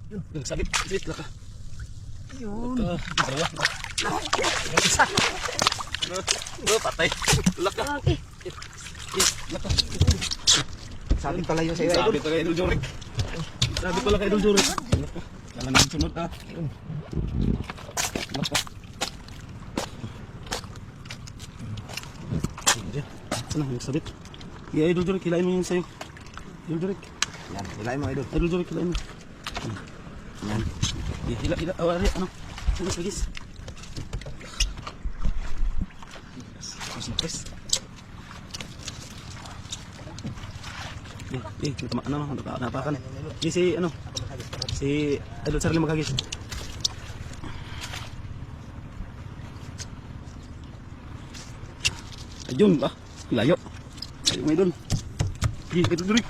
Yun, sakit. Sakit, laka. Yun. Laka. Dalawa. Isa. Patay. Laka. Okay. Laka. Sabi pala yun sa iyo, idol. Sabi pala kay Idol Jorik. Sabi pala kay Idol Jorik. Laka. Kailangan natin sunod ha. Laka. Sana, yung sabit. Yeah, Idol Jorik, hilain mo yun sa'yo. Idol Jorik. Yan, hilain mo, idol. Idol Jorik, hilain mo. Yan. Hila. Oh, ari, ano? Sagis. Press. Napakan. Si ano? Si Idol Charlie maghagis. Ayun ba? Layo. Layo mo idol. Idol Jorik.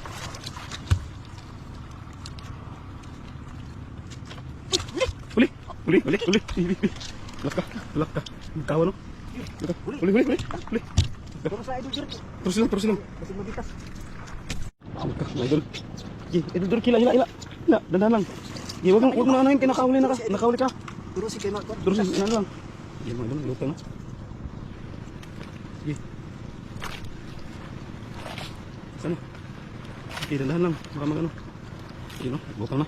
Uli. Laka. Kawan no. Uli. Terus sa idol, Jurek. Terus lang. Kasi mabitas. Laka, idol. Idol Jorik, hila. Dandan lang. Wag mo na anahin, kinakahuli na ka. Nakahuli ka. Terus si kay Mark. Terus ano lang. Mga idol, lutang na. Sana. Dandan lang. Baka magano. Yun no, lutang na.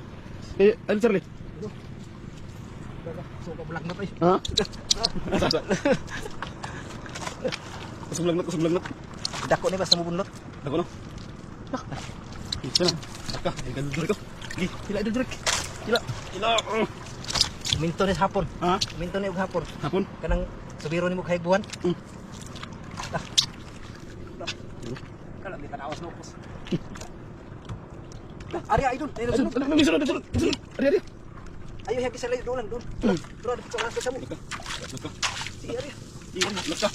Idol Charlie. So ka bulak na pa eh. Ha? Kusublag na. Dako ni basta mubunlot. Ako no. Ito na. Laka, Idol Jorik ko. Hila Idol Jorik. Hila. Minto ni hapon. Ha? Minto ni og hapon. Hapon? Kanang subiro ni mo kahig buwan. Kala mi tanawas no pos. Ari idol, Sunod. Ari. Ayo hagi sa layo doon. Doon sa oras sa mo. Laka. Sige ari. Laka.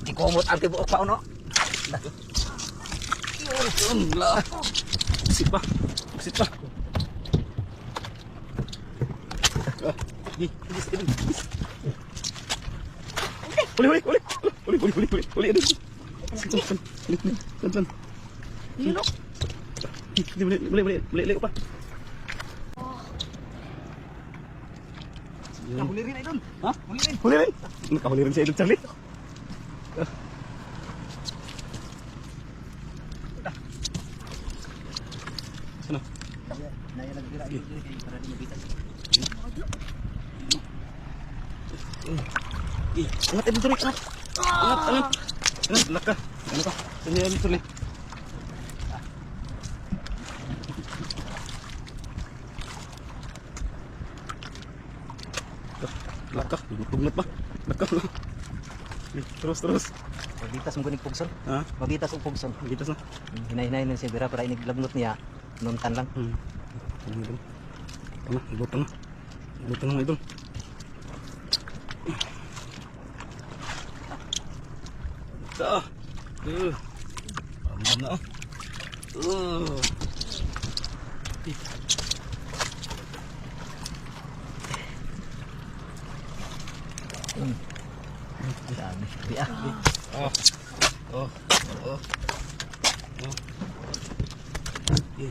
Di komot arte buok pa no. Yun lah. Pusit pa. Uli. San. Yun o. Balik pa. Nahuli rin idol. Ha? Huli rin. Nakahuli rin si Idol Charlie. Sana. Naya nagdira idol para di mabitas. Angat Idol Jorik. Angat. Laka. Ano ka? Sanya Idol Charlie. Laka. Tugnat pa. Laka. Terus. Mabitas mo kuning pugson. Ha? Mabitas og pugson. Gitas na. Hinay-hinay nun siya bira para iniglabnot niya. Nuntan lang. Ibutang na idol. Ito. Pambam na Dami. Di ah.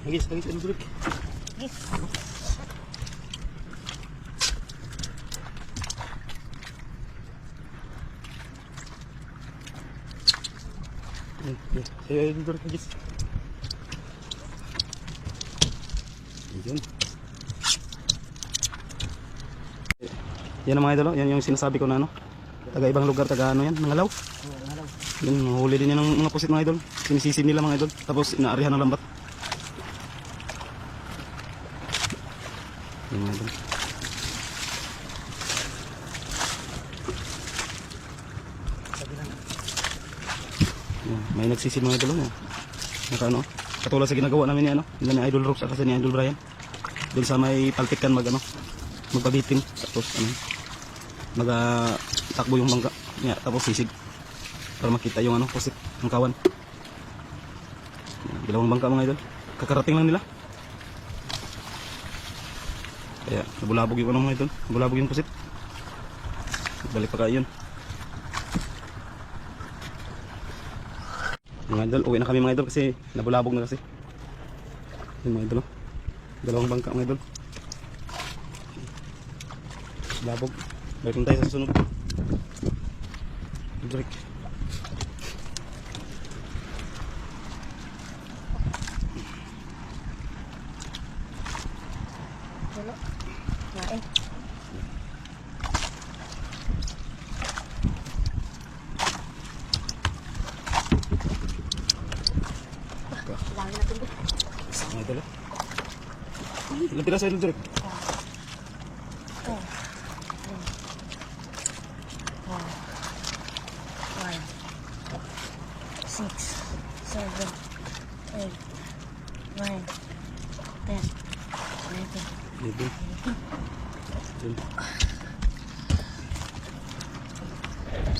Hagis Idol Jorik. Yes. Saya Idol Jorik hagis. Yun. Yan ang mga idol, yan yung sinasabi ko na ano. Taga ibang lugar, taga ano yan, nangalaw. Yun, huli din yan ng mga pusit mga idol. Sinisisim nila mga idol, tapos inaarihan ng lambat. Yan mga idol. Yan, may nagsisim mga idol. Naka ano, katulad sa ginagawa namin ni ano, nila ni Idol Rox at kasi ni Idol Brian. Doon sa may palpikan magpabiting, tapos ano, takbo yung bangka niya, tapos sisig para makita yung ano, pusit ng kawan. Dalawang bangka mga idol, kakarating lang nila, kaya nabulabog yung ano mga idol, nabulabog yung pusit. Balik pa kayo yun. Mga idol, uwi na kami mga idol kasi nabulabog na kasi. Yun mga idol, oh. Dalawang bangka mga idol. Labog. Balik na tayo sa susunod. Drake. Wala. Nain. Lagi natin doon. Mga idol, oh. Ilang piraso idol, Drake? Oh. Oh. 1, 6, 7, 8, 9, 10, 11. Idol. Idol.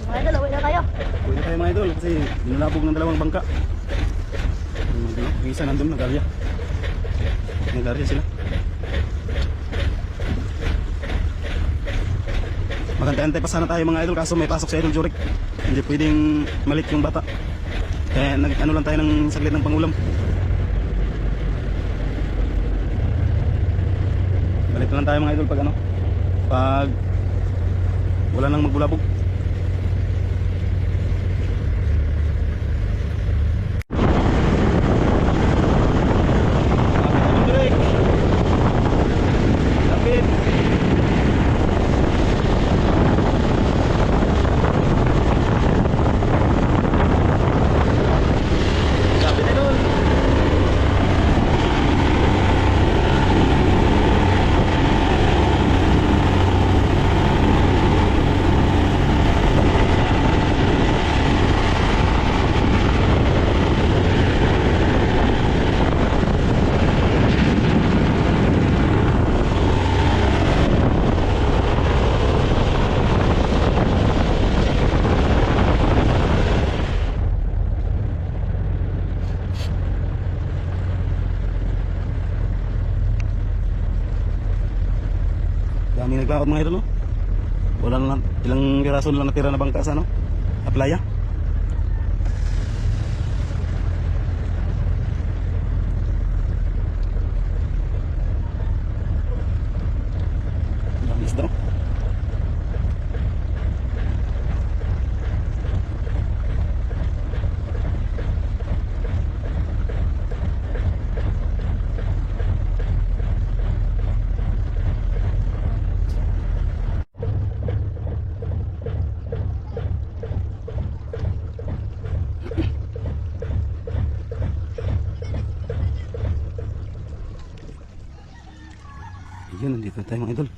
Mga idol, uwi na tayo. Uwi na tayo mga idol kasi binalabog ng dalawang bangka. Yung mga idol, yung isa nandun, nagarya. Nagarya sila. Magantay-antay pa sana tayo mga idol kaso may pasok si Idol Jorik. Hindi pwedeng malit yung bata. Kaya nag-ano lang tayo ng saglit ng pangulam. Balik na lang tayo mga idol pag ano, pag wala nang magbulabog. Lapit. Lapit idol. Daming naglaot mga idol, no? Wala na lang, ilang piraso na lang natira na bangka sa ano? Sa playa. Dami isda, no? Ayun, nandito tayo mga idol.